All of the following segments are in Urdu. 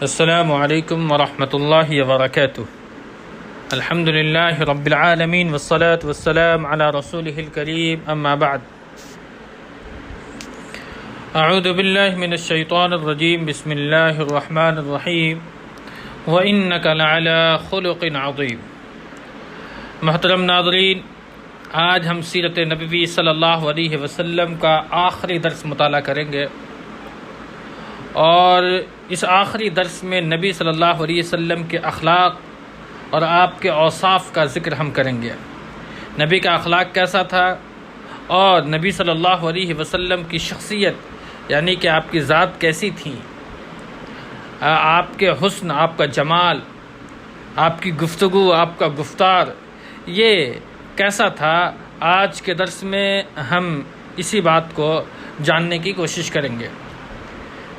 السلام علیکم ورحمۃ اللہ وبرکاتہ۔ الحمد للہ رب العالمین والصلاة والسلام علی رسولہ الکریم، اما بعد۔ اعوذ باللہ من الشیطان الرجیم، بسم اللہ الرحمن الرحیم، وإنک لعلی خلق عظیم۔ محترم ناظرین، آج ہم سیرت نبوی صلی اللہ علیہ وسلم کا آخری درس مطالعہ کریں گے، اور اس آخری درس میں نبی صلی اللہ علیہ وسلم کے اخلاق اور آپ کے اوصاف کا ذکر ہم کریں گے۔ نبی کا اخلاق کیسا تھا اور نبی صلی اللہ علیہ وسلم کی شخصیت یعنی کہ آپ کی ذات کیسی تھی، آپ کے حسن، آپ کا جمال، آپ کی گفتگو، آپ کا گفتار یہ کیسا تھا، آج کے درس میں ہم اسی بات کو جاننے کی کوشش کریں گے۔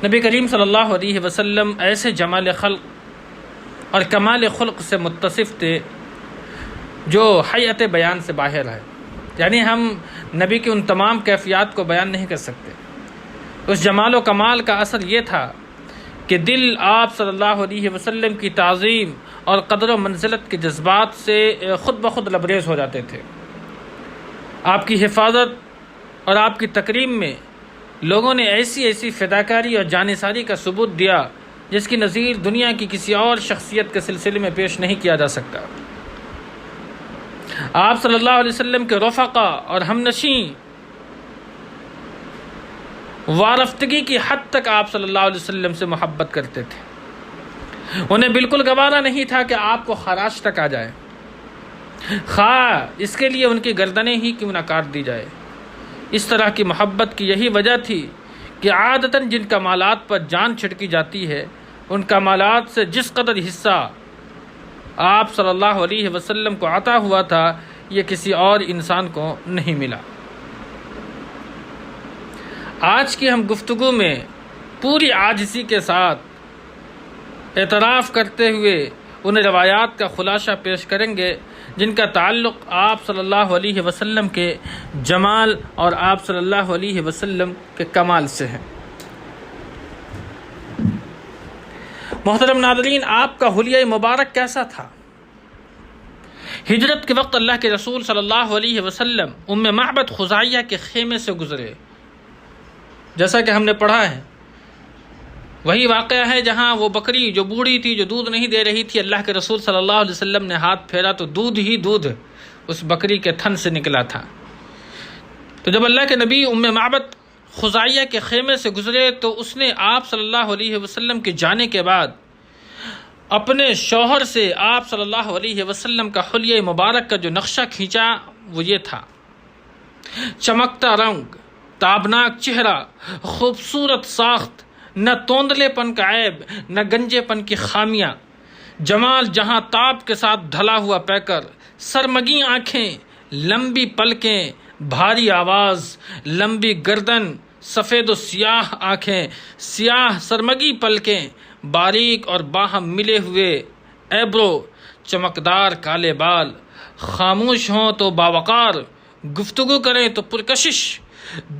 نبی کریم صلی اللہ علیہ وسلم ایسے جمال خلق اور کمال خلق سے متصف تھے جو حیت بیان سے باہر ہے، یعنی ہم نبی کی ان تمام کیفیات کو بیان نہیں کر سکتے۔ اس جمال و کمال کا اثر یہ تھا کہ دل آپ صلی اللہ علیہ وسلم کی تعظیم اور قدر و منزلت کے جذبات سے خود بخود لبریز ہو جاتے تھے۔ آپ کی حفاظت اور آپ کی تکریم میں لوگوں نے ایسی فداکاری اور جانثاری کا ثبوت دیا جس کی نظیر دنیا کی کسی اور شخصیت کے سلسلے میں پیش نہیں کیا جا سکتا۔ آپ صلی اللہ علیہ وسلم کے رفقا اور ہمنشین وارفتگی کی حد تک آپ صلی اللہ علیہ وسلم سے محبت کرتے تھے۔ انہیں بالکل گوارا نہیں تھا کہ آپ کو خراش تک آ جائے، خواہ اس کے لیے ان کی گردنیں ہی کیوں نہ کاٹ دی جائے۔ اس طرح کی محبت کی یہی وجہ تھی کہ عادتاً جن کمالات پر جان چھڑکی جاتی ہے، ان کمالات سے جس قدر حصہ آپ صلی اللہ علیہ وسلم کو عطا ہوا تھا، یہ کسی اور انسان کو نہیں ملا۔ آج کی ہم گفتگو میں پوری عاجزی کے ساتھ اعتراف کرتے ہوئے ان روایات کا خلاصہ پیش کریں گے جن کا تعلق آپ صلی اللہ علیہ وسلم کے جمال اور آپ صلی اللہ علیہ وسلم کے کمال سے ہے۔ محترم ناظرین، آپ کا حلیہ مبارک کیسا تھا؟ ہجرت کے وقت اللہ کے رسول صلی اللہ علیہ وسلم ام معبد خزاعیہ کے خیمے سے گزرے، جیسا کہ ہم نے پڑھا ہے۔ وہی واقعہ ہے جہاں وہ بکری جو بوڑھی تھی، جو دودھ نہیں دے رہی تھی، اللہ کے رسول صلی اللہ علیہ وسلم نے ہاتھ پھیرا تو دودھ ہی دودھ اس بکری کے تھن سے نکلا تھا۔ تو جب اللہ کے نبی ام معبد خزاعیہ کے خیمے سے گزرے تو اس نے آپ صلی اللہ علیہ وسلم کے جانے کے بعد اپنے شوہر سے آپ صلی اللہ علیہ وسلم کا حلیہ مبارک کا جو نقشہ کھینچا وہ یہ تھا: چمکتا رنگ، تابناک چہرہ، خوبصورت ساخت، نہ توندلے پن کا عیب، نہ گنجے پن کی خامیاں، جمال جہاں تاب کے ساتھ ڈھلا ہوا پیکر، سرمگی آنکھیں، لمبی پلکیں، بھاری آواز، لمبی گردن، سفید و سیاہ آنکھیں، سیاہ سرمگی پلکیں، باریک اور باہم ملے ہوئے ایبرو، چمکدار کالے بال، خاموش ہوں تو باوقار، گفتگو کریں تو پرکشش،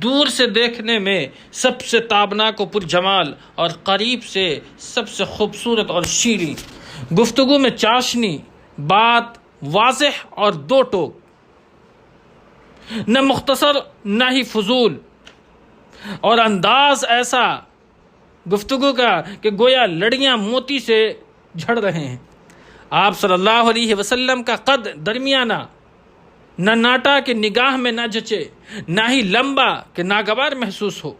دور سے دیکھنے میں سب سے تابناک و پرجمال اور قریب سے سب سے خوبصورت اور شیریں، گفتگو میں چاشنی، بات واضح اور دو ٹوک، نہ مختصر نہ ہی فضول، اور انداز ایسا گفتگو کا کہ گویا لڑیاں موتی سے جھڑ رہے ہیں۔ آپ صلی اللہ علیہ وسلم کا قد درمیانہ، نہ ناٹا کہ نگاہ میں نہ جچے، نہ ہی لمبا کہ ناگوار محسوس ہو،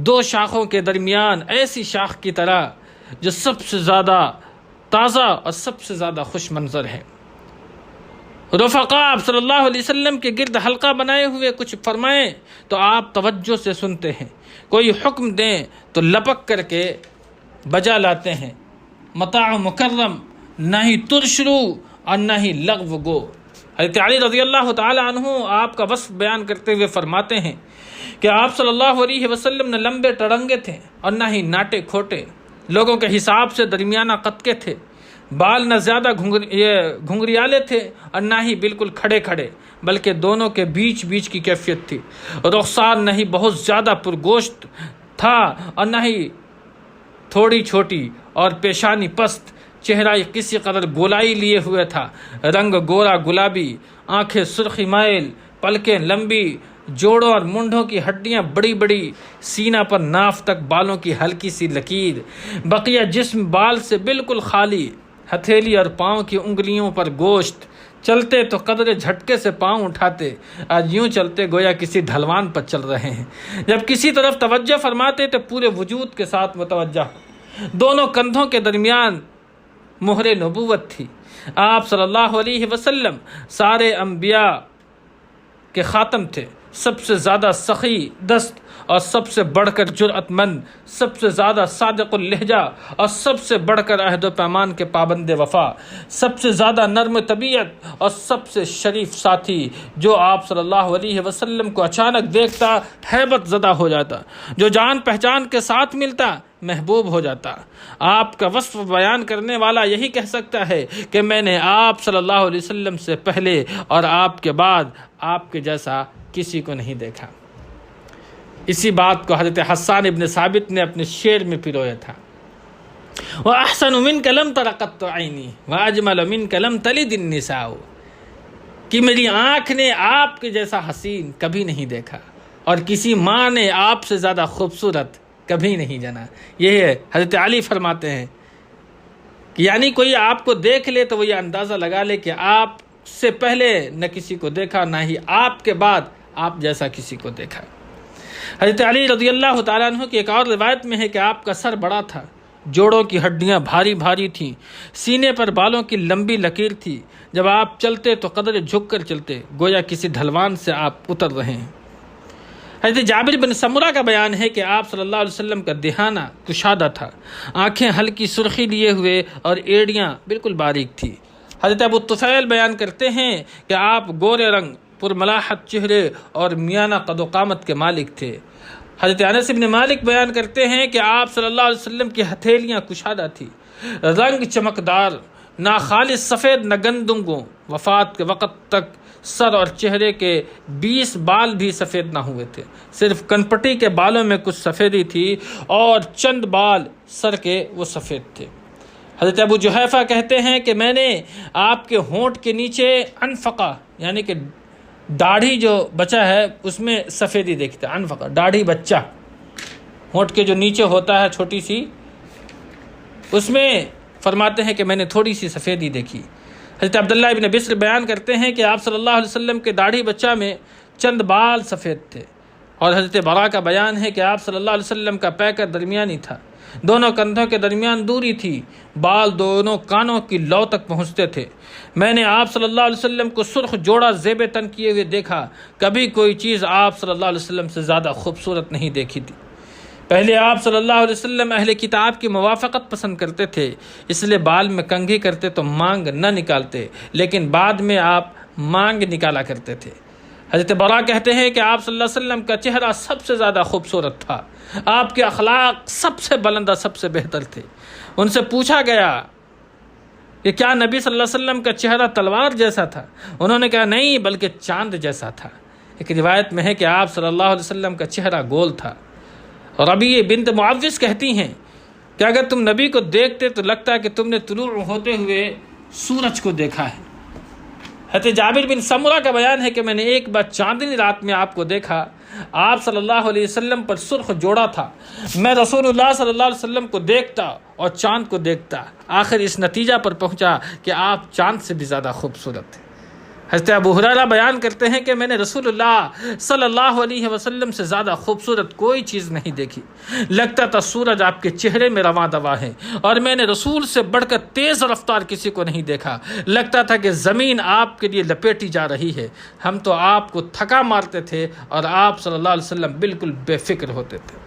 دو شاخوں کے درمیان ایسی شاخ کی طرح جو سب سے زیادہ تازہ اور سب سے زیادہ خوش منظر ہے۔ رفقا آپ صلی اللہ علیہ وسلم کے گرد حلقہ بنائے ہوئے کچھ فرمائیں تو آپ توجہ سے سنتے ہیں، کوئی حکم دیں تو لپک کر کے بجا لاتے ہیں۔ متاع مکرم، نہ ہی ترشرو اور نہ ہی لغو گو۔ حضرت علی رضی اللہ تعالی عنہ آپ کا وصف بیان کرتے ہوئے فرماتے ہیں کہ آپ صلی اللہ علیہ وسلم نہ لمبے ٹڑنگے تھے اور نہ ہی ناٹے کھوٹے، لوگوں کے حساب سے درمیانہ قد کے تھے، بال نہ زیادہ گھنگریالے تھے اور نہ ہی بالکل کھڑے کھڑے، بلکہ دونوں کے بیچ کی کیفیت تھی۔ رخسار نہ ہی بہت زیادہ پرگوشت تھا اور نہ ہی تھوڑی چھوٹی اور پیشانی پست، چہرہ کسی قدر گولائی لیے ہوئے تھا، رنگ گورا گلابی، آنکھیں سرخی مائل، پلکیں لمبی، جوڑوں اور منڈوں کی ہڈیاں بڑی بڑی، سینہ پر ناف تک بالوں کی ہلکی سی لکیر، بقیہ جسم بال سے بالکل خالی، ہتھیلی اور پاؤں کی انگلیوں پر گوشت، چلتے تو قدرے جھٹکے سے پاؤں اٹھاتے، آج یوں چلتے گویا کسی ڈھلوان پر چل رہے ہیں، جب کسی طرف توجہ فرماتے تو پورے وجود کے ساتھ متوجہ، دونوں کندھوں کے درمیان مہر نبوت تھی۔ آپ صلی اللہ علیہ وسلم سارے انبیاء کے خاتم تھے، سب سے زیادہ سخی دست اور سب سے بڑھ کر جرأت مند، سب سے زیادہ صادق اللہجہ اور سب سے بڑھ کر عہد و پیمان کے پابند وفا، سب سے زیادہ نرم طبیعت اور سب سے شریف ساتھی، جو آپ صلی اللہ علیہ وسلم کو اچانک دیکھتا ہیبت زدہ ہو جاتا، جو جان پہچان کے ساتھ ملتا محبوب ہو جاتا۔ آپ کا وصف بیان کرنے والا یہی کہہ سکتا ہے کہ میں نے آپ صلی اللہ علیہ وسلم سے پہلے اور آپ کے بعد آپ کے جیسا کسی کو نہیں دیکھا۔ اسی بات کو حضرت حسان ابن ثابت نے اپنے شعر میں پرویا تھا، وَأَحْسَنُ مِنْكَ لَمْ تَرَ قَطُّ عَيْنِي وَأَجْمَلُ مِنْكَ لَمْ تَلِدِ النِّسَاءُ، کہ میری آنکھ نے آپ کے جیسا حسین کبھی نہیں دیکھا اور کسی ماں نے آپ سے زیادہ خوبصورت کبھی نہیں جنا۔ یہ حضرت علی فرماتے ہیں کہ یعنی کوئی آپ کو دیکھ لے تو وہ یہ اندازہ لگا لے کہ آپ سے پہلے نہ کسی کو دیکھا، نہ ہی آپ کے بعد آپ جیسا کسی کو دیکھا۔ حضرت علی رضی اللہ تعالیٰ عنہ کی ایک اور روایت میں ہے کہ آپ کا سر بڑا تھا، جوڑوں کی ہڈیاں بھاری بھاری تھیں، سینے پر بالوں کی لمبی لکیر تھی، جب آپ چلتے تو قدرے جھک کر چلتے گویا کسی ڈھلوان سے آپ اتر رہے ہیں۔ حضرت جابر بن سمرہ کا بیان ہے کہ آپ صلی اللہ علیہ وسلم کا دہانہ کشادہ تھا، آنکھیں ہلکی سرخی لیے ہوئے اور ایڑیاں بالکل باریک تھی۔ حضرت ابو طفیل بیان کرتے ہیں کہ آپ گورے رنگ، پرملاحت چہرے اور میانہ قد و قامت کے مالک تھے۔ حضرت انس بن مالک بیان کرتے ہیں کہ آپ صلی اللہ علیہ وسلم کی ہتھیلیاں کشادہ تھی، رنگ چمکدار، نہ خالص سفید نہ گندمگوں، وفات کے وقت تک سر اور چہرے کے 20 بال بھی سفید نہ ہوئے تھے، صرف کنپٹی کے بالوں میں کچھ سفیدی تھی اور چند بال سر کے وہ سفید تھے۔ حضرت ابو جحیفہ کہتے ہیں کہ میں نے آپ کے ہونٹ کے نیچے انفقہ یعنی کہ داڑھی جو بچا ہے اس میں سفیدی دیکھی تھی۔ انفقہ داڑھی بچہ، ہونٹ کے جو نیچے ہوتا ہے چھوٹی سی، اس میں فرماتے ہیں کہ میں نے تھوڑی سی سفیدی دیکھی۔ حضرت عبداللہ ابن بسر بیان کرتے ہیں کہ آپ صلی اللہ علیہ وسلم کے داڑھی بچہ میں چند بال سفید تھے، اور حضرت براء کا بیان ہے کہ آپ صلی اللہ علیہ وسلم کا پیکر درمیانی تھا، دونوں کندھوں کے درمیان دوری تھی، بال دونوں کانوں کی لو تک پہنچتے تھے۔ میں نے آپ صلی اللہ علیہ وسلم کو سرخ جوڑا زیب تن کیے ہوئے دیکھا، کبھی کوئی چیز آپ صلی اللہ علیہ وسلم سے زیادہ خوبصورت نہیں دیکھی تھی۔ پہلے آپ صلی اللہ علیہ وسلم اہل کتاب کی موافقت پسند کرتے تھے، اس لیے بال میں کنگھی کرتے تو مانگ نہ نکالتے، لیکن بعد میں آپ مانگ نکالا کرتے تھے۔ حضرت براء کہتے ہیں کہ آپ صلی اللہ علیہ وسلم کا چہرہ سب سے زیادہ خوبصورت تھا، آپ کے اخلاق سب سے بلند اور سب سے بہتر تھے۔ ان سے پوچھا گیا کہ کیا نبی صلی اللہ علیہ وسلم کا چہرہ تلوار جیسا تھا؟ انہوں نے کہا نہیں، بلکہ چاند جیسا تھا۔ ایک روایت میں ہے کہ آپ صلی اللہ علیہ وسلم کا چہرہ گول تھا۔ ربیع بنت معوذ کہتی ہیں کہ اگر تم نبی کو دیکھتے تو لگتا ہے کہ تم نے طلوع ہوتے ہوئے سورج کو دیکھا ہے۔ حضرت جابر بن سمرہ کا بیان ہے کہ میں نے ایک بار چاندنی رات میں آپ کو دیکھا، آپ صلی اللہ علیہ وسلم پر سرخ جوڑا تھا، میں رسول اللہ صلی اللہ علیہ وسلم کو دیکھتا اور چاند کو دیکھتا، آخر اس نتیجہ پر پہنچا کہ آپ چاند سے بھی زیادہ خوبصورت تھے۔ حضرت ابو ہریرہ بیان کرتے ہیں کہ میں نے رسول اللہ صلی اللہ علیہ وسلم سے زیادہ خوبصورت کوئی چیز نہیں دیکھی، لگتا تھا سورج آپ کے چہرے میں رواں دواں ہے، اور میں نے رسول سے بڑھ کر تیز رفتار کسی کو نہیں دیکھا، لگتا تھا کہ زمین آپ کے لیے لپیٹی جا رہی ہے۔ ہم تو آپ کو تھکا مارتے تھے اور آپ صلی اللہ علیہ وسلم بالکل بے فکر ہوتے تھے۔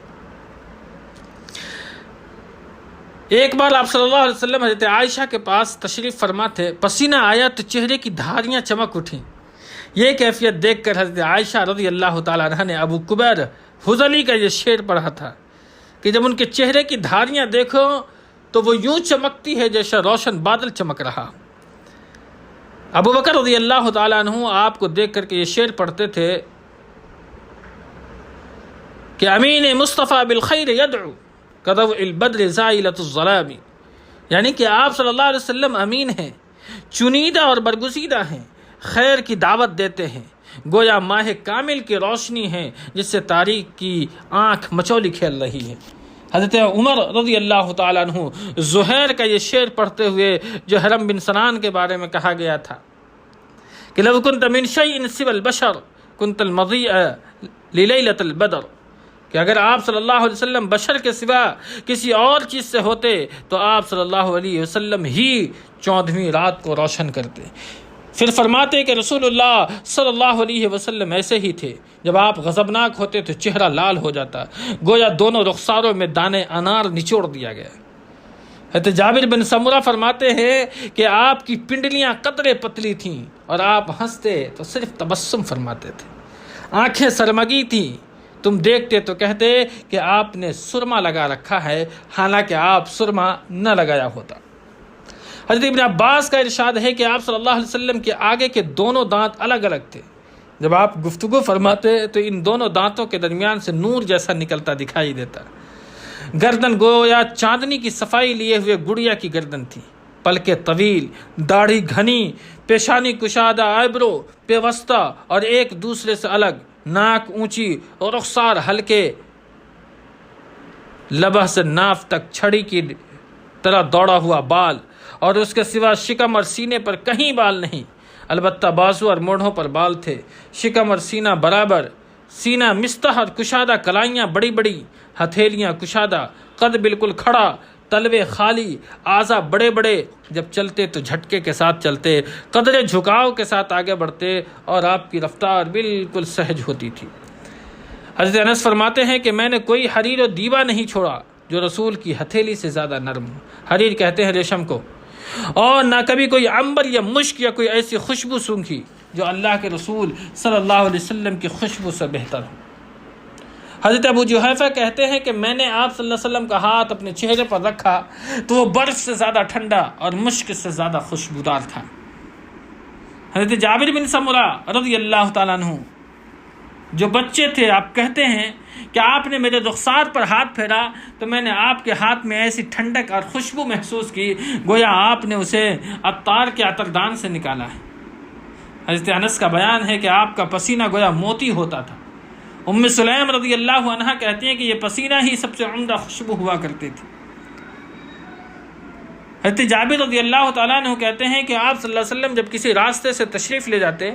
ایک بار آپ صلی اللہ علیہ وسلم حضرت عائشہ کے پاس تشریف فرما تھے، پسینہ آیا تو چہرے کی دھاریاں چمک اٹھیں۔ یہ کیفیت دیکھ کر حضرت عائشہ رضی اللہ تعالیٰ عنہ نے ابو قبیر حذلی کا یہ شعر پڑھا تھا کہ جب ان کے چہرے کی دھاریاں دیکھو تو وہ یوں چمکتی ہے جیسے روشن بادل چمک رہا۔ ابو بکر رضی اللہ تعالیٰ عنہ آپ کو دیکھ کر کے یہ شعر پڑھتے تھے کہ امین مصطفیٰ بالخیر یدعو کضو البدر زائلۃ الظلام، یعنی کہ آپ صلی اللہ علیہ وسلم امین ہیں، چنیدہ اور برگزیدہ ہیں، خیر کی دعوت دیتے ہیں، گویا ماہ کامل کی روشنی ہے جس سے تاریک کی آنکھ مچولی کھیل رہی ہے۔ حضرت عمر رضی اللہ تعالیٰ عنہ زہیر کا یہ شعر پڑھتے ہوئے جو حرم بن سنان کے بارے میں کہا گیا تھا کہ لو کنت من شیء سوى البشر کنت المضیء للیلۃ البدر، کہ اگر آپ صلی اللہ علیہ وسلم بشر کے سوا کسی اور چیز سے ہوتے تو آپ صلی اللہ علیہ وسلم ہی 14ویں رات کو روشن کرتے۔ پھر فرماتے کہ رسول اللہ صلی اللہ علیہ وسلم ایسے ہی تھے، جب آپ غضبناک ہوتے تو چہرہ لال ہو جاتا، گویا دونوں رخساروں میں دانے انار نچوڑ دیا گیا۔ حضرت جابر بن سمرہ فرماتے ہیں کہ آپ کی پنڈلیاں قطرے پتلی تھیں اور آپ ہنستے تو صرف تبسم فرماتے تھے، آنکھیں سرمگی تھیں، تم دیکھتے تو کہتے کہ آپ نے سرما لگا رکھا ہے، حالانکہ آپ سرما نہ لگایا ہوتا۔ حضرت ابن عباس کا ارشاد ہے کہ آپ صلی اللہ علیہ وسلم کے آگے کے دونوں دانت الگ الگ تھے، جب آپ گفتگو فرماتے تو ان دونوں دانتوں کے درمیان سے نور جیسا نکلتا دکھائی دیتا۔ گردن گویا چاندنی کی صفائی لیے ہوئے گڑیا کی گردن تھی، پلکیں طویل، داڑھی گھنی، پیشانی کشادہ، آئیبرو پیوستہ اور ایک دوسرے سے الگ، ناک اونچی اور رخسار ہلکے، لبہ سے ناف تک چھڑی کی طرح دوڑا ہوا بال، اور اس کے سوا شکم اور سینے پر کہیں بال نہیں، البتہ بازو اور موڑھوں پر بال تھے، شکم اور سینہ برابر، سینہ مستح اور کشادہ، کلائیاں بڑی بڑی، ہتھیلیاں کشادہ، قد بالکل کھڑا، تلوے خالی، اعضاء بڑے بڑے، جب چلتے تو جھٹکے کے ساتھ چلتے، قدرے جھکاؤ کے ساتھ آگے بڑھتے، اور آپ کی رفتار بالکل سہج ہوتی تھی۔ حضرت انس فرماتے ہیں کہ میں نے کوئی حریر و دیبا نہیں چھوڑا جو رسول کی ہتھیلی سے زیادہ نرم ہو، حریر کہتے ہیں ریشم کو، اور نہ کبھی کوئی عنبر یا مشک یا کوئی ایسی خوشبو سونگھی جو اللہ کے رسول صلی اللہ علیہ وسلم کی خوشبو سے بہتر ہو۔ حضرت ابو جحیفہ کہتے ہیں کہ میں نے آپ صلی اللہ علیہ وسلم کا ہاتھ اپنے چہرے پر رکھا تو وہ برف سے زیادہ ٹھنڈا اور مشک سے زیادہ خوشبودار تھا۔ حضرت جابر بن سمرہ رضی اللہ تعالیٰ عنہ جو بچے تھے، آپ کہتے ہیں کہ آپ نے میرے رخسار پر ہاتھ پھیرا تو میں نے آپ کے ہاتھ میں ایسی ٹھنڈک اور خوشبو محسوس کی گویا آپ نے اسے عطار کے عطردان سے نکالا ہے۔ حضرت انس کا بیان ہے کہ آپ کا پسینہ گویا موتی ہوتا تھا۔ ام سلیم رضی اللہ عنہا کہتی ہیں کہ یہ پسینہ ہی سب سے عمدہ خوشبو ہوا کرتی تھی۔ حضرت جابر رضی اللہ تعالیٰ عنہ کہتے ہیں کہ آپ صلی اللہ علیہ وسلم جب کسی راستے سے تشریف لے جاتے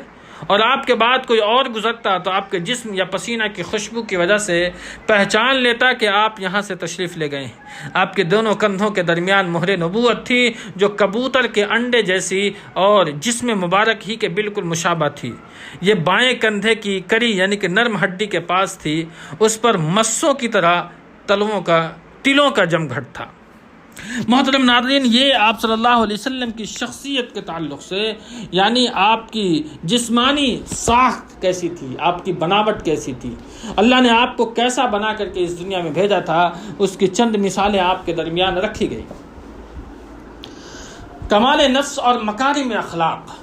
اور آپ کے بعد کوئی اور گزرتا تو آپ کے جسم یا پسینہ کی خوشبو کی وجہ سے پہچان لیتا کہ آپ یہاں سے تشریف لے گئے ہیں۔ آپ کے دونوں کندھوں کے درمیان مہر نبوت تھی جو کبوتر کے انڈے جیسی اور جسم مبارک ہی کے بالکل مشابہ تھی۔ یہ بائیں کندھے کی کری یعنی کہ نرم ہڈی کے پاس تھی، اس پر مسوں کی طرح تلوں کا جمگھٹ تھا۔ محترم ناظرین، یہ آپ صلی اللہ علیہ وسلم کی شخصیت کے تعلق سے، یعنی آپ کی جسمانی ساخت کیسی تھی، آپ کی بناوٹ کیسی تھی، اللہ نے آپ کو کیسا بنا کر کے اس دنیا میں بھیجا تھا، اس کی چند مثالیں آپ کے درمیان رکھی گئی۔ کمال نفس اور مکارم اخلاق،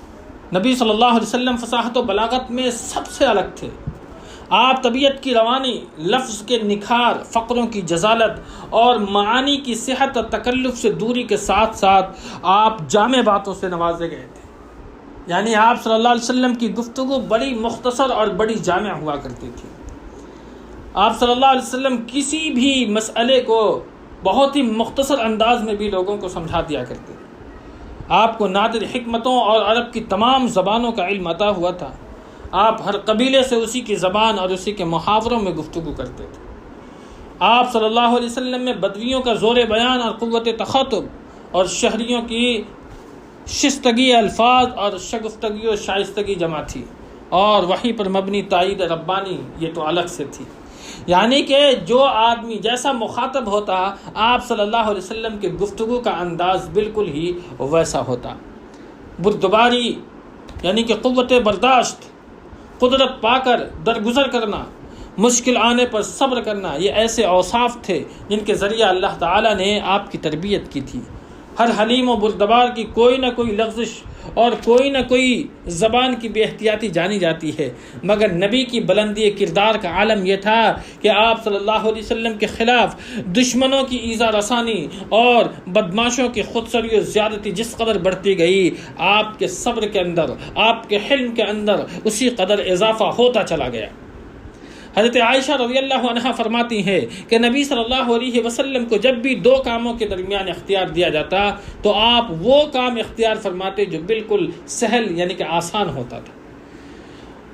نبی صلی اللہ علیہ وسلم فصاحت و بلاغت میں سب سے الگ تھے۔ آپ طبیعت کی روانی، لفظ کے نکھار، فقروں کی جزالت اور معانی کی صحت اور تکلف سے دوری کے ساتھ ساتھ آپ جامع باتوں سے نوازے گئے تھے، یعنی آپ صلی اللہ علیہ وسلم کی گفتگو بڑی مختصر اور بڑی جامع ہوا کرتی تھی۔ آپ صلی اللہ علیہ وسلم کسی بھی مسئلے کو بہت ہی مختصر انداز میں بھی لوگوں کو سمجھا دیا کرتے تھے۔ آپ کو نادر حکمتوں اور عرب کی تمام زبانوں کا علم عطا ہوا تھا۔ آپ ہر قبیلے سے اسی کی زبان اور اسی کے محاوروں میں گفتگو کرتے تھے۔ آپ صلی اللہ علیہ وسلم میں بدویوں کا زور بیان اور قوت تخاطب اور شہریوں کی شستگی الفاظ اور شگفتگی و شائستگی جمع تھی، اور وحی پر مبنی تائید ربانی یہ تو الگ سے تھی، یعنی کہ جو آدمی جیسا مخاطب ہوتا آپ صلی اللہ علیہ وسلم کے گفتگو کا انداز بالکل ہی ویسا ہوتا۔ بردباری یعنی کہ قوت برداشت، قدرت پا کر درگزر کرنا، مشکل آنے پر صبر کرنا، یہ ایسے اوصاف تھے جن کے ذریعہ اللہ تعالیٰ نے آپ کی تربیت کی تھی۔ ہر حلیم و بردبار کی کوئی نہ کوئی لغزش اور کوئی نہ کوئی زبان کی بے احتیاطی جانی جاتی ہے، مگر نبی کی بلندی کردار کا عالم یہ تھا کہ آپ صلی اللہ علیہ وسلم کے خلاف دشمنوں کی ایذا رسانی اور بدماشوں کی خودسری و زیادتی جس قدر بڑھتی گئی، آپ کے صبر کے اندر، آپ کے حلم کے اندر اسی قدر اضافہ ہوتا چلا گیا۔ حضرت عائشہ رضی اللہ عنہا فرماتی ہے کہ نبی صلی اللہ علیہ وسلم کو جب بھی دو کاموں کے درمیان اختیار دیا جاتا تو آپ وہ کام اختیار فرماتے جو بالکل سہل یعنی کہ آسان ہوتا تھا،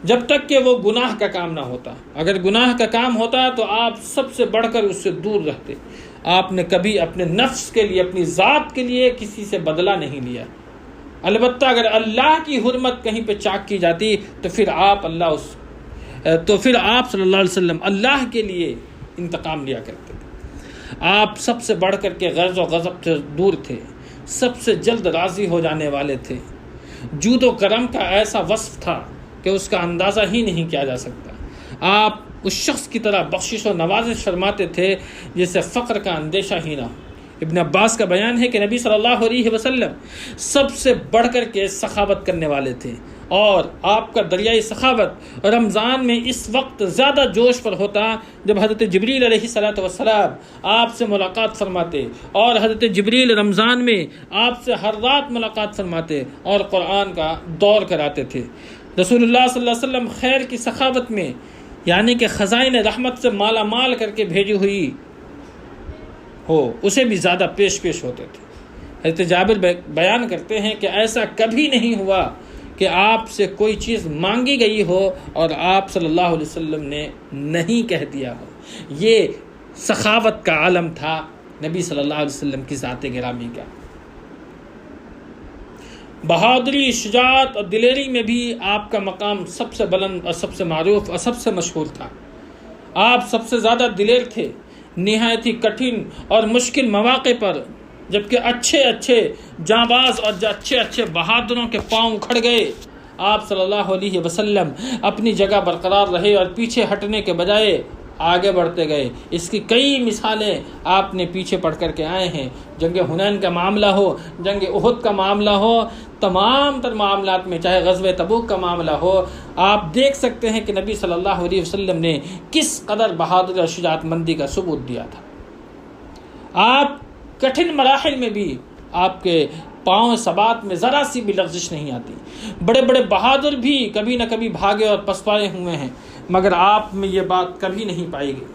جب تک کہ وہ گناہ کا کام نہ ہوتا۔ اگر گناہ کا کام ہوتا تو آپ سب سے بڑھ کر اس سے دور رہتے۔ آپ نے کبھی اپنے نفس کے لیے، اپنی ذات کے لیے کسی سے بدلہ نہیں لیا۔ البتہ اگر اللہ کی حرمت کہیں پہ چاک کی جاتی تو پھر آپ صلی اللہ علیہ وسلم اللہ کے لیے انتقام لیا کرتے تھے۔ آپ سب سے بڑھ کر کے غرض و غضب سے دور تھے، سب سے جلد راضی ہو جانے والے تھے۔ جود و کرم کا ایسا وصف تھا کہ اس کا اندازہ ہی نہیں کیا جا سکتا۔ آپ اس شخص کی طرح بخشش و نوازش فرماتے تھے جسے فقر کا اندیشہ ہی نہ ہو۔ ابن عباس کا بیان ہے کہ نبی صلی اللہ علیہ وسلم سب سے بڑھ کر کے سخاوت کرنے والے تھے، اور آپ کا دریائے سخاوت رمضان میں اس وقت زیادہ جوش پر ہوتا جب حضرت جبریل علیہ السلام آپ سے ملاقات فرماتے، اور حضرت جبریل رمضان میں آپ سے ہر رات ملاقات فرماتے اور قرآن کا دور کراتے تھے۔ رسول اللہ صلی اللہ علیہ وسلم خیر کی سخاوت میں یعنی کہ خزائن رحمت سے مالا مال کر کے بھیجی ہوئی ہو اسے بھی زیادہ پیش ہوتے تھے۔ حضرت جابر بیان کرتے ہیں کہ ایسا کبھی نہیں ہوا کہ آپ سے کوئی چیز مانگی گئی ہو اور آپ صلی اللہ علیہ وسلم نے نہیں کہہ دیا ہو۔ یہ سخاوت کا عالم تھا نبی صلی اللہ علیہ وسلم کی ذات گرامی کا۔ بہادری، شجاعت اور دلیری میں بھی آپ کا مقام سب سے بلند اور سب سے معروف اور سب سے مشہور تھا۔ آپ سب سے زیادہ دلیر تھے نہایت ہی کٹھن اور مشکل مواقع پر، جبکہ اچھے جانباز اور اچھے بہادروں کے پاؤں اکھڑ گئے، آپ صلی اللہ علیہ وسلم اپنی جگہ برقرار رہے اور پیچھے ہٹنے کے بجائے آگے بڑھتے گئے۔ اس کی کئی مثالیں آپ نے پیچھے پڑھ کر کے آئے ہیں۔ جنگ حنین کا معاملہ ہو، جنگ احد کا معاملہ ہو، تمام تر معاملات میں، چاہے غزوہ تبوک کا معاملہ ہو، آپ دیکھ سکتے ہیں کہ نبی صلی اللہ علیہ وسلم نے کس قدر بہادری اور شجاعت مندی کا ثبوت دیا تھا۔ آپ کٹھن مراحل میں بھی آپ کے پاؤں ثبات میں ذرا سی بھی لغزش نہیں آتی۔ بڑے بڑے بہادر بھی کبھی نہ کبھی بھاگے اور پسپائے ہوئے ہیں، مگر آپ میں یہ بات کبھی نہیں پائی گئی۔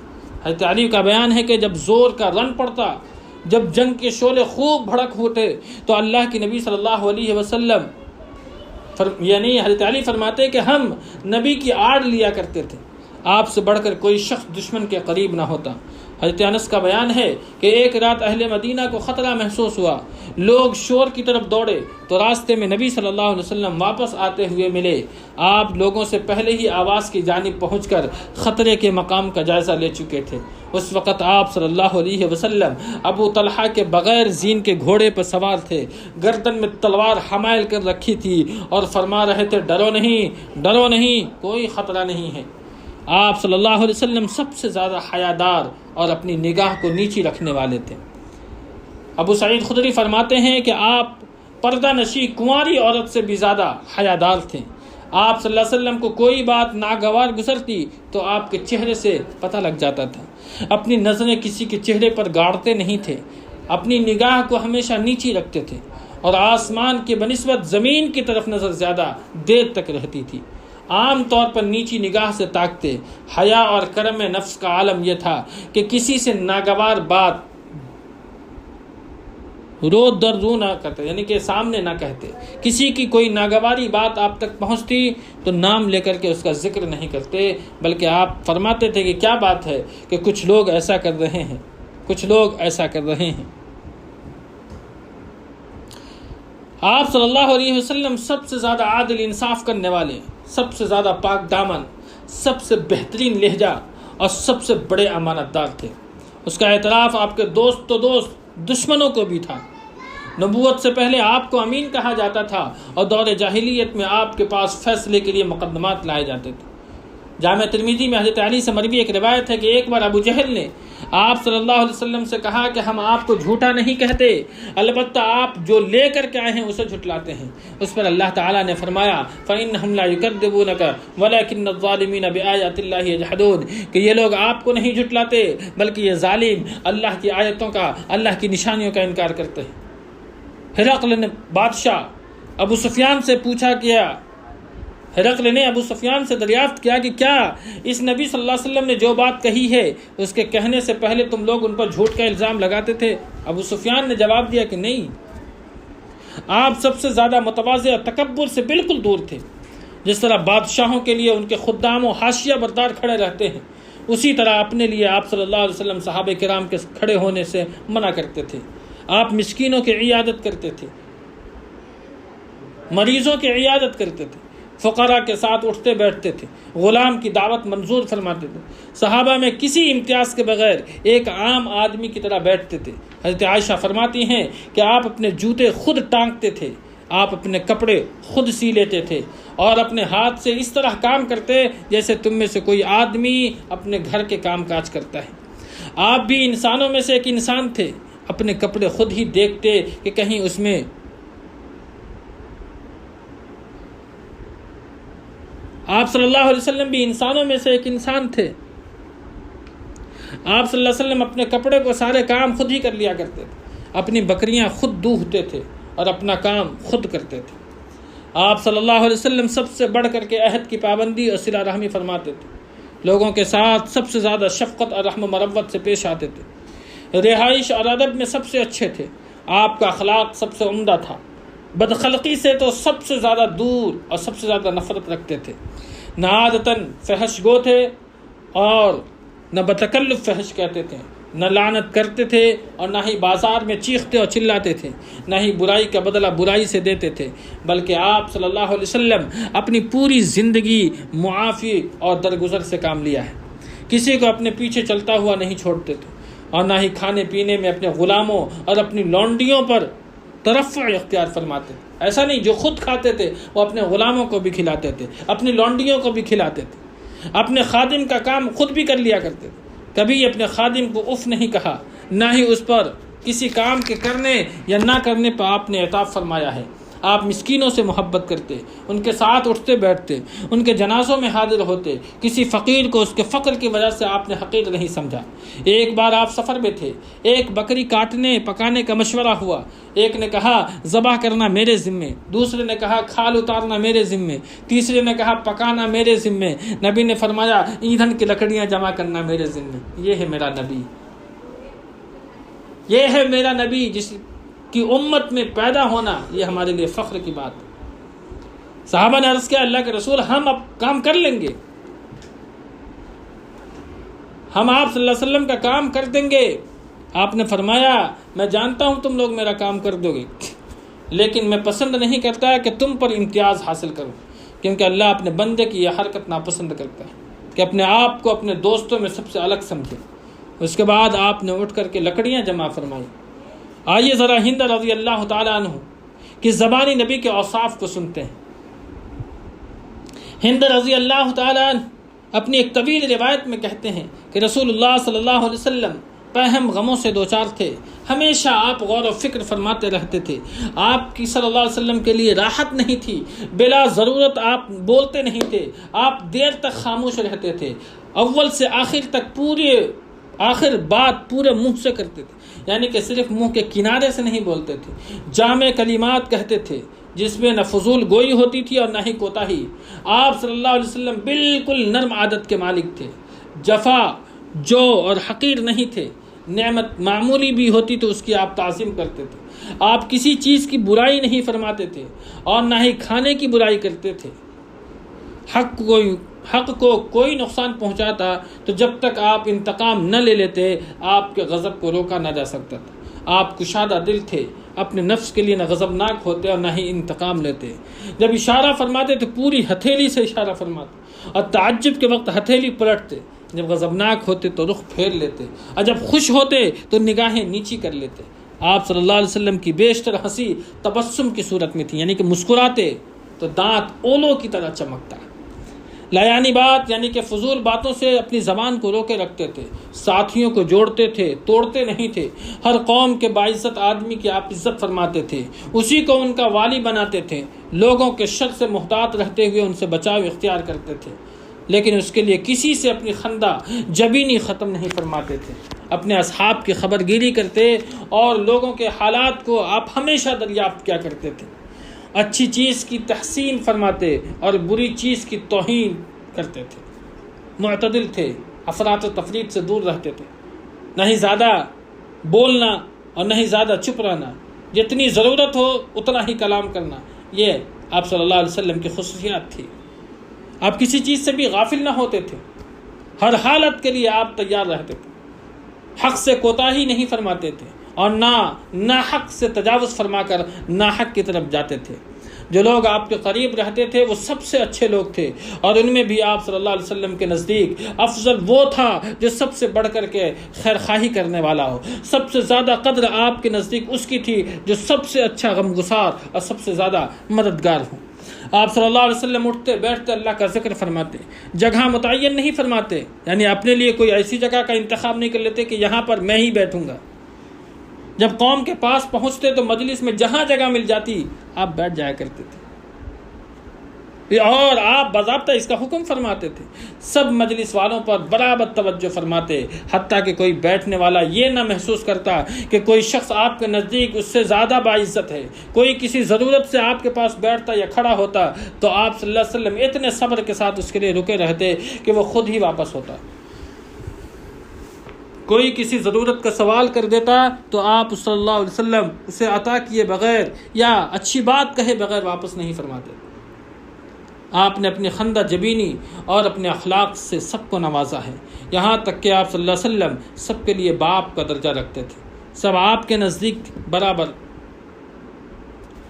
حضرت علی کا بیان ہے کہ جب زور کا رن پڑتا، جب جنگ کے شعلے خوب بھڑک ہوتے تو اللہ کے نبی صلی اللہ علیہ وسلم یعنی حضرت علی فرماتے کہ ہم نبی کی آڑ لیا کرتے تھے، آپ سے بڑھ کر کوئی شخص دشمن کے قریب نہ ہوتا۔ حضرت انس کا بیان ہے کہ ایک رات اہل مدینہ کو خطرہ محسوس ہوا، لوگ شور کی طرف دوڑے تو راستے میں نبی صلی اللہ علیہ وسلم واپس آتے ہوئے ملے۔ آپ لوگوں سے پہلے ہی آواز کی جانب پہنچ کر خطرے کے مقام کا جائزہ لے چکے تھے۔ اس وقت آپ صلی اللہ علیہ وسلم ابو طلحہ کے بغیر زین کے گھوڑے پر سوار تھے، گردن میں تلوار حمائل کر رکھی تھی اور فرما رہے تھے ڈرو نہیں، کوئی خطرہ نہیں ہے۔ آپ صلی اللہ علیہ وسلم سب سے زیادہ حیادار اور اپنی نگاہ کو نیچی رکھنے والے تھے۔ ابو سعید خدری فرماتے ہیں کہ آپ پردہ نشی کنواری عورت سے بھی زیادہ حیادار تھے۔ آپ صلی اللہ علیہ وسلم کو کوئی بات ناگوار گزرتی تو آپ کے چہرے سے پتہ لگ جاتا تھا۔ اپنی نظریں کسی کے چہرے پر گاڑتے نہیں تھے، اپنی نگاہ کو ہمیشہ نیچی رکھتے تھے اور آسمان کے بنسبت زمین کی طرف نظر زیادہ دیر تک رہتی تھی۔ عام طور پر نیچی نگاہ سے تاکتے۔ حیا اور کرم نفس کا عالم یہ تھا کہ کسی سے ناگوار بات رو در رو نہ کرتے، یعنی کہ سامنے نہ کہتے۔ کسی کی کوئی ناگواری بات آپ تک پہنچتی تو نام لے کر کے اس کا ذکر نہیں کرتے، بلکہ آپ فرماتے تھے کہ کیا بات ہے کہ کچھ لوگ ایسا کر رہے ہیں۔ آپ صلی اللہ علیہ وسلم سب سے زیادہ عادل انصاف کرنے والے، سب سے زیادہ پاک دامن، سب سے بہترین لہجہ اور سب سے بڑے امانت دار تھے۔ اس کا اعتراف آپ کے دوست دشمنوں کو بھی تھا۔ نبوت سے پہلے آپ کو امین کہا جاتا تھا اور دور جاہلیت میں آپ کے پاس فیصلے کے لیے مقدمات لائے جاتے تھے۔ جامع ترمذی میں حضرت علی سے مروی ایک روایت ہے کہ ایک بار ابو جہل نے آپ صلی اللہ علیہ وسلم سے کہا کہ ہم آپ کو جھوٹا نہیں کہتے، البتہ آپ جو لے کر کے آئے ہیں اسے جھٹلاتے ہیں۔ اس پر اللہ تعالیٰ نے فرمایا فَإِنَّهُمْ لَا يُكَذِّبُونَكَ وَلَكِنَّ الظَّالِمِينَ بِآيَاتِ اللَّهِ يَجْحَدُونَ، کہ یہ لوگ آپ کو نہیں جھٹلاتے بلکہ یہ ظالم اللہ کی آیتوں کا، اللہ کی نشانیوں کا انکار کرتے ہیں۔ ہرقل نے بادشاہ ابو سفیان سے پوچھا کیا، ہرقل نے ابو سفیان سے دریافت کیا کہ کیا اس نبی صلی اللہ علیہ وسلم نے جو بات کہی ہے اس کے کہنے سے پہلے تم لوگ ان پر جھوٹ کا الزام لگاتے تھے؟ ابو سفیان نے جواب دیا کہ نہیں، آپ سب سے زیادہ متواضع اور تکبر سے بالکل دور تھے۔ جس طرح بادشاہوں کے لیے ان کے خدام و حاشیہ بردار کھڑے رہتے ہیں، اسی طرح اپنے لیے آپ صلی اللہ علیہ وسلم صحابہ کرام کے کھڑے ہونے سے منع کرتے تھے۔ آپ مسکینوں کی عیادت کرتے تھے، مریضوں کی عیادت کرتے تھے، فقراء کے ساتھ اٹھتے بیٹھتے تھے، غلام کی دعوت منظور فرماتے تھے، صحابہ میں کسی امتیاز کے بغیر ایک عام آدمی کی طرح بیٹھتے تھے۔ حضرت عائشہ فرماتی ہیں کہ آپ اپنے جوتے خود ٹانگتے تھے، آپ اپنے کپڑے خود سی لیتے تھے اور اپنے ہاتھ سے اس طرح کام کرتے جیسے تم میں سے کوئی آدمی اپنے گھر کے کام کاج کرتا ہے۔ آپ بھی انسانوں میں سے ایک انسان تھے، اپنے کپڑے خود ہی دیکھتے کہ کہیں اس میں آپ صلی اللہ علیہ وسلم بھی انسانوں میں سے ایک انسان تھے۔ آپ صلی اللہ علیہ وسلم اپنے کپڑے کو سارے کام خود ہی کر لیا کرتے تھے، اپنی بکریاں خود دوہتے تھے اور اپنا کام خود کرتے تھے۔ آپ صلی اللہ علیہ وسلم سب سے بڑھ کر کے عہد کی پابندی اور صلہ رحمی فرماتے تھے، لوگوں کے ساتھ سب سے زیادہ شفقت اور رحم و مربت سے پیش آتے تھے، رہائش اور ادب میں سب سے اچھے تھے، آپ کا اخلاق سب سے عمدہ تھا، بدخلقی سے تو سب سے زیادہ دور اور سب سے زیادہ نفرت رکھتے تھے، نہ عادتاً فحش گو تھے اور نہ بتکلف فحش کہتے تھے، نہ لعنت کرتے تھے اور نہ ہی بازار میں چیختے اور چلاتے تھے، نہ ہی برائی کا بدلہ برائی سے دیتے تھے، بلکہ آپ صلی اللہ علیہ وسلم اپنی پوری زندگی معافی اور درگزر سے کام لیا ہے، کسی کو اپنے پیچھے چلتا ہوا نہیں چھوڑتے تھے اور نہ ہی کھانے پینے میں اپنے غلاموں اور اپنی لونڈیوں پر ترفع اختیار فرماتے تھے۔ ایسا نہیں جو خود کھاتے تھے وہ اپنے غلاموں کو بھی کھلاتے تھے، اپنی لونڈیوں کو بھی کھلاتے تھے، اپنے خادم کا کام خود بھی کر لیا کرتے تھے، کبھی اپنے خادم کو اف نہیں کہا، نہ ہی اس پر کسی کام کے کرنے یا نہ کرنے پر آپ نے عتاب فرمایا ہے۔ آپ مسکینوں سے محبت کرتے، ان کے ساتھ اٹھتے بیٹھتے، ان کے جنازوں میں حاضر ہوتے، کسی فقیر کو اس کے فقر کی وجہ سے آپ نے حقیر نہیں سمجھا۔ ایک بار آپ سفر میں تھے، ایک بکری کاٹنے پکانے کا مشورہ ہوا، ایک نے کہا ذبح کرنا میرے ذمے، دوسرے نے کہا کھال اتارنا میرے ذمے، تیسرے نے کہا پکانا میرے ذمے، نبی نے فرمایا ایندھن کی لکڑیاں جمع کرنا میرے ذمے۔ یہ ہے میرا نبی، یہ ہے میرا نبی جس کی امت میں پیدا ہونا یہ ہمارے لیے فخر کی بات ہے۔ صحابہ نے عرض کیا اللہ کے رسول ہم اب کام کر لیں گے، ہم آپ صلی اللہ علیہ وسلم کا کام کر دیں گے۔ آپ نے فرمایا میں جانتا ہوں تم لوگ میرا کام کر دو گے، لیکن میں پسند نہیں کرتا کہ تم پر امتیاز حاصل کرو، کیونکہ اللہ اپنے بندے کی یہ حرکت ناپسند کرتا ہے کہ اپنے آپ کو اپنے دوستوں میں سب سے الگ سمجھے۔ اس کے بعد آپ نے اٹھ کر کے لکڑیاں جمع فرمائی۔ آئیے ذرا ہند رضی اللہ تعالیٰ عنہ کی زبانی نبی کے اوصاف کو سنتے ہیں۔ ہند رضی اللہ تعالیٰ عنہ اپنی ایک طویل روایت میں کہتے ہیں کہ رسول اللہ صلی اللہ علیہ وسلم پہم غموں سے دوچار تھے، ہمیشہ آپ غور و فکر فرماتے رہتے تھے، آپ کی صلی اللہ علیہ وسلم کے لیے راحت نہیں تھی، بلا ضرورت آپ بولتے نہیں تھے، آپ دیر تک خاموش رہتے تھے، اول سے آخر تک آخر بات پورے منہ سے کرتے تھے، یعنی کہ صرف منہ کے کنارے سے نہیں بولتے تھے، جامع کلمات کہتے تھے جس میں نہ فضول گوئی ہوتی تھی اور نہ ہی کوتاہی۔ آپ صلی اللہ علیہ وسلم بالکل نرم عادت کے مالک تھے، جفا جو اور حقیر نہیں تھے، نعمت معمولی بھی ہوتی تو اس کی آپ تعظیم کرتے تھے، آپ کسی چیز کی برائی نہیں فرماتے تھے اور نہ ہی کھانے کی برائی کرتے تھے، حق کو کوئی نقصان پہنچاتا تو جب تک آپ انتقام نہ لے لیتے آپ کے غضب کو روکا نہ جا سکتا تھا۔ آپ کشادہ دل تھے، اپنے نفس کے لیے نہ غضبناک ہوتے اور نہ ہی انتقام لیتے، جب اشارہ فرماتے تو پوری ہتھیلی سے اشارہ فرماتے اور تعجب کے وقت ہتھیلی پلٹتے، جب غضبناک ہوتے تو رخ پھیر لیتے اور جب خوش ہوتے تو نگاہیں نیچی کر لیتے۔ آپ صلی اللہ علیہ وسلم کی بیشتر ہنسی تبسم کی صورت میں تھی، یعنی کہ مسکراتے تو دانت اولوں کی طرح چمکتا، لا یعنی بات یعنی کہ فضول باتوں سے اپنی زبان کو روکے رکھتے تھے، ساتھیوں کو جوڑتے تھے، توڑتے نہیں تھے، ہر قوم کے باعزت آدمی کی آپ عزت فرماتے تھے، اسی کو ان کا والی بناتے تھے، لوگوں کے شر سے محتاط رہتے ہوئے ان سے بچاؤ اختیار کرتے تھے، لیکن اس کے لیے کسی سے اپنی خندہ جبینی ختم نہیں فرماتے تھے، اپنے اصحاب کی خبر گیری کرتے اور لوگوں کے حالات کو آپ ہمیشہ دریافت کیا کرتے تھے، اچھی چیز کی تحسین فرماتے اور بری چیز کی توہین کرتے تھے، معتدل تھے، افراط و تفریط سے دور رہتے تھے، نہ ہی زیادہ بولنا اور نہ ہی زیادہ چپ رہنا، جتنی ضرورت ہو اتنا ہی کلام کرنا، یہ آپ صلی اللہ علیہ وسلم کی خصوصیات تھی۔ آپ کسی چیز سے بھی غافل نہ ہوتے تھے، ہر حالت کے لیے آپ تیار رہتے تھے، حق سے کوتاہی نہیں فرماتے تھے اور ناحق سے تجاوز فرما کر ناحق کی طرف جاتے تھے۔ جو لوگ آپ کے قریب رہتے تھے وہ سب سے اچھے لوگ تھے، اور ان میں بھی آپ صلی اللہ علیہ وسلم کے نزدیک افضل وہ تھا جو سب سے بڑھ کر کے خیر خواہی کرنے والا ہو، سب سے زیادہ قدر آپ کے نزدیک اس کی تھی جو سب سے اچھا غمگسار اور سب سے زیادہ مددگار ہو۔ آپ صلی اللہ علیہ وسلم اٹھتے بیٹھتے اللہ کا ذکر فرماتے، جگہ متعین نہیں فرماتے، یعنی اپنے لیے کوئی ایسی جگہ کا انتخاب نہیں کر لیتے کہ یہاں پر میں ہی بیٹھوں گا۔ جب قوم کے پاس پہنچتے تو مجلس میں جہاں جگہ مل جاتی آپ بیٹھ جایا کرتے تھے، اور آپ باضابطہ اس کا حکم فرماتے تھے، سب مجلس والوں پر برابر توجہ فرماتے، حتیٰ کہ کوئی بیٹھنے والا یہ نہ محسوس کرتا کہ کوئی شخص آپ کے نزدیک اس سے زیادہ باعزت ہے۔ کوئی کسی ضرورت سے آپ کے پاس بیٹھتا یا کھڑا ہوتا تو آپ صلی اللہ علیہ وسلم اتنے صبر کے ساتھ اس کے لیے رکے رہتے کہ وہ خود ہی واپس ہوتا۔ کوئی کسی ضرورت کا سوال کر دیتا تو آپ صلی اللہ علیہ وسلم اسے عطا کیے بغیر یا اچھی بات کہے بغیر واپس نہیں فرماتے۔ آپ نے اپنی خندہ جبینی اور اپنے اخلاق سے سب کو نوازا ہے، یہاں تک کہ آپ صلی اللہ علیہ وسلم سب کے لیے باپ کا درجہ رکھتے تھے، سب آپ کے نزدیک برابر۔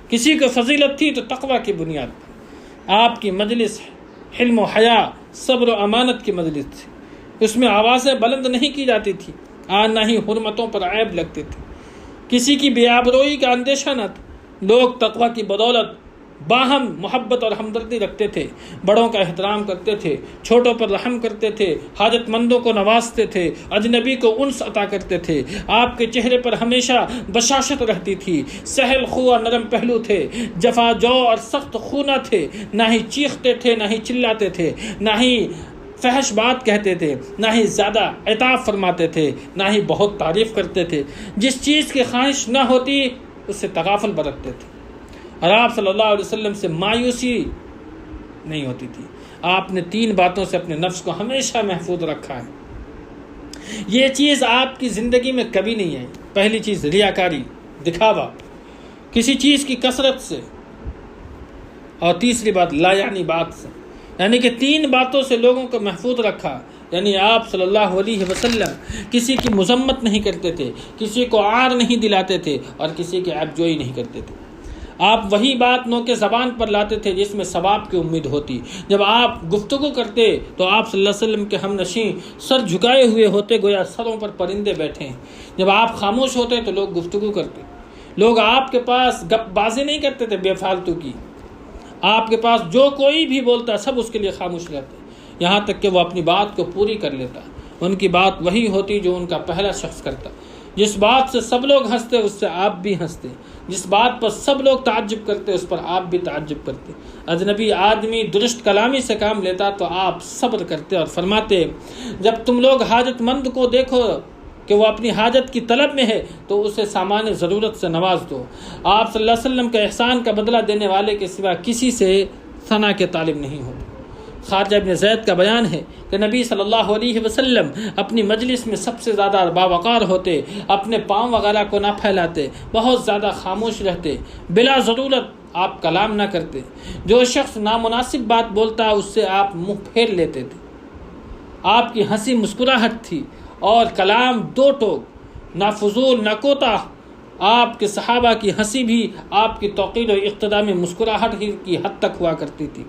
کسی کو فضیلت تھی تو تقوی کی بنیاد پر۔ آپ کی مجلس حلم و حیا، صبر و امانت کی مجلس تھی، اس میں آوازیں بلند نہیں کی جاتی تھی، نہ ہی حرمتوں پر عیب لگتے تھے، کسی کی بے آبروئی کا اندیشہ نہ تھا۔ لوگ تقوی کی بدولت باہم محبت اور ہمدردی رکھتے تھے، بڑوں کا احترام کرتے تھے، چھوٹوں پر رحم کرتے تھے، حاجت مندوں کو نوازتے تھے، اجنبی کو انس عطا کرتے تھے۔ آپ کے چہرے پر ہمیشہ بشاشت رہتی تھی، سہل خو اور نرم پہلو تھے، جفا جو اور سخت خو نہ تھے، نہ ہی چیختے تھے، نہ ہی چلاتے تھے، نہ ہی فحش بات کہتے تھے، نہ ہی زیادہ عتاب فرماتے تھے، نہ ہی بہت تعریف کرتے تھے۔ جس چیز کی خواہش نہ ہوتی اس سے تغافل برتتے تھے، اور آپ صلی اللہ علیہ وسلم سے مایوسی نہیں ہوتی تھی۔ آپ نے 3 باتوں سے اپنے نفس کو ہمیشہ محفوظ رکھا ہے، یہ چیز آپ کی زندگی میں کبھی نہیں آئی۔ پہلی چیز ریاکاری، دکھاوا کسی چیز کی کثرت سے، اور تیسری بات لا یعنی بات سے، یعنی کہ 3 باتوں سے لوگوں کو محفوظ رکھا۔ یعنی آپ صلی اللہ علیہ وسلم کسی کی مذمت نہیں کرتے تھے، کسی کو عار نہیں دلاتے تھے، اور کسی کی عیب جوئی نہیں کرتے تھے۔ آپ وہی بات نو کے زبان پر لاتے تھے جس میں ثواب کی امید ہوتی۔ جب آپ گفتگو کرتے تو آپ صلی اللہ علیہ وسلم کے ہم نشین سر جھکائے ہوئے ہوتے، گویا سروں پر پرندے بیٹھے ہیں۔ جب آپ خاموش ہوتے تو لوگ گفتگو کرتے، لوگ آپ کے پاس گپ بازی نہیں کرتے تھے بے فالتو کی، آپ کے پاس جو کوئی بھی بولتا سب اس کے لیے خاموش رہتے، یہاں تک کہ وہ اپنی بات کو پوری کر لیتا۔ ان کی بات وہی ہوتی جو ان کا پہلا شخص کرتا۔ جس بات سے سب لوگ ہنستے اس سے آپ بھی ہنستے، جس بات پر سب لوگ تعجب کرتے اس پر آپ بھی تعجب کرتے۔ اجنبی آدمی درست کلامی سے کام لیتا تو آپ صبر کرتے اور فرماتے، جب تم لوگ حاجت مند کو دیکھو کہ وہ اپنی حاجت کی طلب میں ہے تو اسے سامان ضرورت سے نواز دو۔ آپ صلی اللہ علیہ وسلم کے احسان کا بدلہ دینے والے کے سوا کسی سے ثنا کے طالب نہیں ہوتے۔ خارجہ ابن زید کا بیان ہے کہ نبی صلی اللہ علیہ وسلم اپنی مجلس میں سب سے زیادہ باوقار ہوتے، اپنے پاؤں وغیرہ کو نہ پھیلاتے، بہت زیادہ خاموش رہتے، بلا ضرورت آپ کلام نہ کرتے، جو شخص نامناسب بات بولتا اس سے آپ منہ پھیر لیتے تھے۔ آپ کی ہنسی مسکراہٹ تھی اور کلام 2 ٹوک، نہ فضول نہ کوتاہ۔ آپ کے صحابہ کی ہنسی بھی آپ کی توقیر و اقتداء میں مسکراہٹ ہی کی حد تک ہوا کرتی تھی۔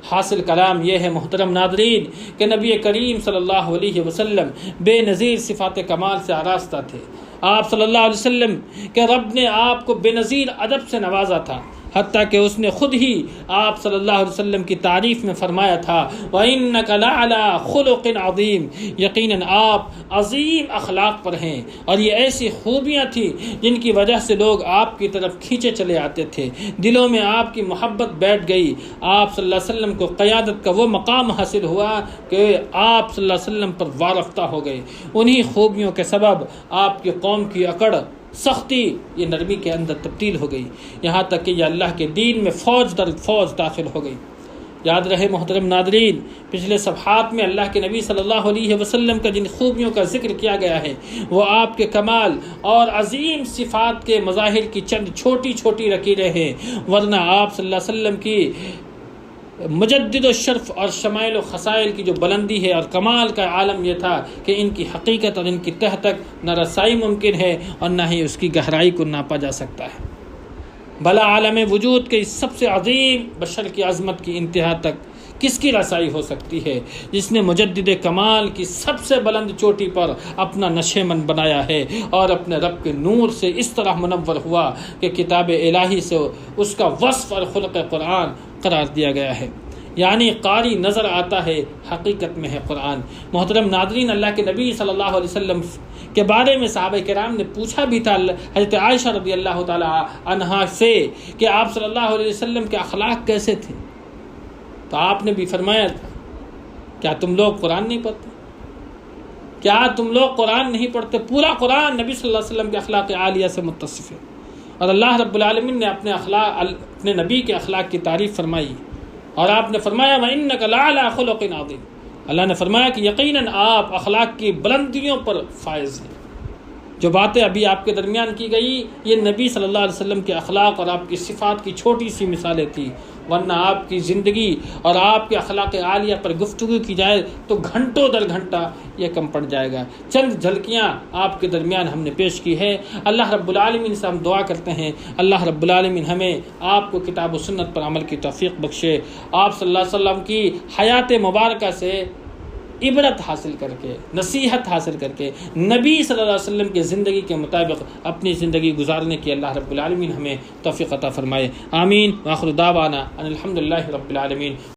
حاصل کلام یہ ہے محترم ناظرین کہ نبی کریم صلی اللہ علیہ وسلم بے نظیر صفات کمال سے آراستہ تھے۔ آپ صلی اللہ علیہ وسلم کہ رب نے آپ کو بے نظیر ادب سے نوازا تھا۔ حتیٰ کہ اس نے خود ہی آپ صلی اللہ علیہ وسلم کی تعریف میں فرمایا تھا وَإِنَّكَ لَعَلَىٰ خُلُقٍ عَظِيمٍ، یقیناً آپ عظیم اخلاق پر ہیں۔ اور یہ ایسی خوبیاں تھیں جن کی وجہ سے لوگ آپ کی طرف کھینچے چلے آتے تھے، دلوں میں آپ کی محبت بیٹھ گئی۔ آپ صلی اللہ علیہ وسلم کو قیادت کا وہ مقام حاصل ہوا کہ آپ صلی اللہ علیہ وسلم پر وارفتہ ہو گئے۔ انہی خوبیوں کے سبب آپ کی قوم کی اکڑ، سختی، یہ نرمی کے اندر تبدیل ہو گئی، یہاں تک کہ یہ اللہ کے دین میں فوج در فوج داخل ہو گئی۔ یاد رہے محترم ناظرین، پچھلے صفحات میں اللہ کے نبی صلی اللہ علیہ وسلم کا جن خوبیوں کا ذکر کیا گیا ہے وہ آپ کے کمال اور عظیم صفات کے مظاہر کی چند چھوٹی چھوٹی لکیریں ہیں، ورنہ آپ صلی اللہ علیہ وسلم کی مجدد و شرف اور شمائل و خصائل کی جو بلندی ہے اور کمال کا عالم یہ تھا کہ ان کی حقیقت اور ان کی تہ تک نہ رسائی ممکن ہے اور نہ ہی اس کی گہرائی کو ناپا جا سکتا ہے۔ بھلا عالم وجود کے اس سب سے عظیم بشر کی عظمت کی انتہا تک کس کی رسائی ہو سکتی ہے، جس نے مجدد کمال کی سب سے بلند چوٹی پر اپنا نشیمن بنایا ہے اور اپنے رب کے نور سے اس طرح منور ہوا کہ کتاب الہی سے اس کا وصف اور خلق قرآن قرار دیا گیا ہے، یعنی قاری نظر آتا ہے، حقیقت میں ہے قرآن۔ محترم ناظرین، اللہ کے نبی صلی اللہ علیہ وسلم کے بارے میں صحابہ کرام نے پوچھا بھی تھا حضرت عائشہ رضی اللہ تعالی عنہا سے کہ آپ صلی اللہ علیہ وسلم کے اخلاق کیسے تھے، تو آپ نے بھی فرمایا تھا کیا تم لوگ قرآن نہیں پڑھتے؟ کیا تم لوگ قرآن نہیں پڑھتے؟ پورا قرآن نبی صلی اللہ علیہ وسلم کے اخلاق عالیہ سے متصف ہے، اور اللہ رب العالمین نے اپنے نبی کے اخلاق کی تعریف فرمائی، اور آپ نے فرمایا وَإِنَّكَ لَعَلَىٰ خُلُقٍ عَظِيمٍ۔ اللہ نے فرمایا کہ یقیناً آپ اخلاق کی بلندیوں پر فائز ہیں۔ جو باتیں ابھی آپ کے درمیان کی گئی یہ نبی صلی اللہ علیہ وسلم کے اخلاق اور آپ کی صفات کی چھوٹی سی مثالیں تھیں، ورنہ آپ کی زندگی اور آپ کے اخلاق عالیہ پر گفتگو کی جائے تو گھنٹوں در گھنٹہ یہ کم پڑ جائے گا۔ چند جھلکیاں آپ کے درمیان ہم نے پیش کی ہے۔ اللہ رب العالمین سے ہم دعا کرتے ہیں اللہ رب العالمین ہمیں آپ کو کتاب و سنت پر عمل کی توفیق بخشے، آپ صلی اللہ علیہ وسلم کی حیات مبارکہ سے عبرت حاصل کر کے، نصیحت حاصل کر کے، نبی صلی اللہ علیہ وسلم کی زندگی کے مطابق اپنی زندگی گزارنے کی اللہ رب العالمین ہمیں توفیق عطا فرمائے۔ آمین۔ وآخر دعوانا ان الحمد للہ رب العالمین۔